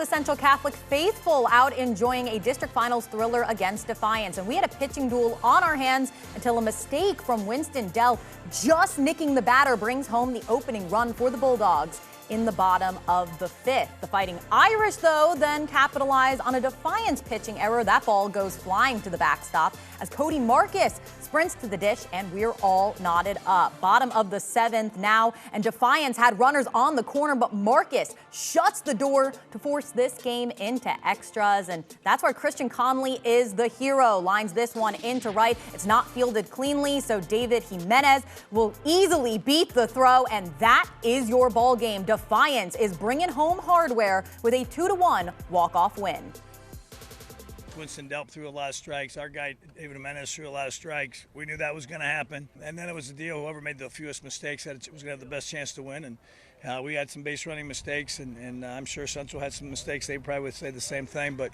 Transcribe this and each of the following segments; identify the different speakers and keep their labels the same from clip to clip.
Speaker 1: the Central Catholic faithful out enjoying a district finals thriller against Defiance. And we had a pitching duel on our hands until a mistake from Winston Delp, just nicking the batter, brings home the opening run for the Bulldogs in the bottom of the fifth. The Fighting Irish, though, then capitalize on a Defiance pitching error. That ball goes flying to the backstop as Cody Marcus sprints to the dish, and we're all knotted up. Bottom of the seventh now, and Defiance had runners on the corner, but Marcus shuts the door to force this game into extras, and that's where Christian Conley is the hero. Lines this one into right. It's not fielded cleanly, so David Jimenez will easily beat the throw, and that is your ball game. Defiance is bringing home hardware with a 2-1 walk-off win.
Speaker 2: Winston Delp threw a lot of strikes. Our guy, David Jimenez, threw a lot of strikes. We knew that was going to happen. And then it was the deal. Whoever made the fewest mistakes was going to have the best chance to win. And we had some base running mistakes, and I'm sure Central had some mistakes. They probably would say the same thing. But,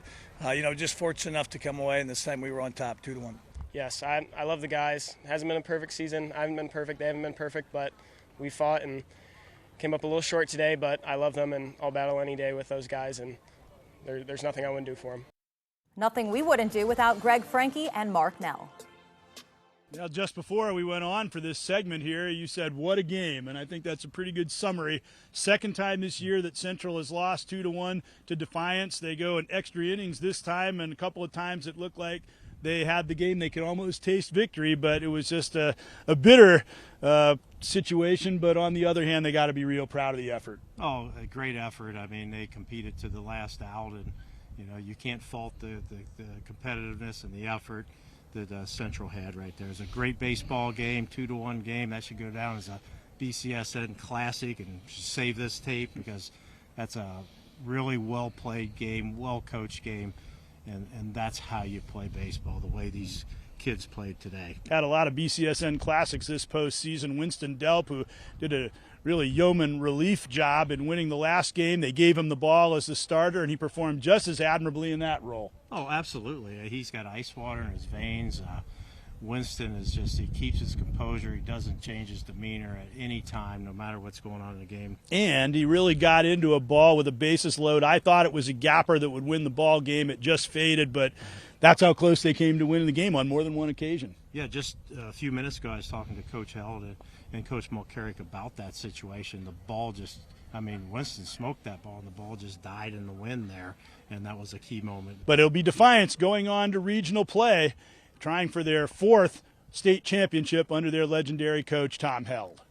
Speaker 2: just fortunate enough to come away, and this time we were on top, 2-1.
Speaker 3: Yes, I love the guys. It hasn't been a perfect season. I haven't been perfect. They haven't been perfect. But we fought and came up a little short today. But I love them, and I'll battle any day with those guys. And there's nothing I wouldn't do for them.
Speaker 1: Nothing we wouldn't do without Greg Franke and Mark Nell.
Speaker 4: Now, just before we went on for this segment here, you said, what a game. And I think that's a pretty good summary. Second time this year that Central has lost 2-1 to Defiance. They go in extra innings this time, and a couple of times it looked like they had the game. They could almost taste victory, but it was just a bitter situation. But on the other hand, they got to be real proud of the effort.
Speaker 5: Oh, a great effort. I mean, they competed to the last out, and you can't fault the competitiveness and the effort that Central had right there. It's a great baseball game, 2-1 game. That should go down as a BCSN classic, and should save this tape because that's a really well-played game, well-coached game, and that's how you play baseball, the way these kids played today.
Speaker 4: Had a lot of BCSN classics this postseason. Winston Delp, who did a really yeoman relief job in winning the last game. They gave him the ball as the starter, and he performed just as admirably in that role.
Speaker 5: Oh, absolutely. He's got ice water in his veins. Winston is he keeps his composure. He doesn't change his demeanor at any time, no matter what's going on in the game.
Speaker 4: And he really got into a ball with a bases load. I thought it was a gapper that would win the ball game. It just faded, but that's how close they came to winning the game on more than one occasion.
Speaker 5: Yeah, just a few minutes ago I was talking to Coach Held and Coach Mulcarrick about that situation. The ball Winston smoked that ball, and the ball just died in the wind there, and that was a key moment.
Speaker 4: But it'll be Defiance going on to regional play, trying for their fourth state championship under their legendary coach, Tom Held.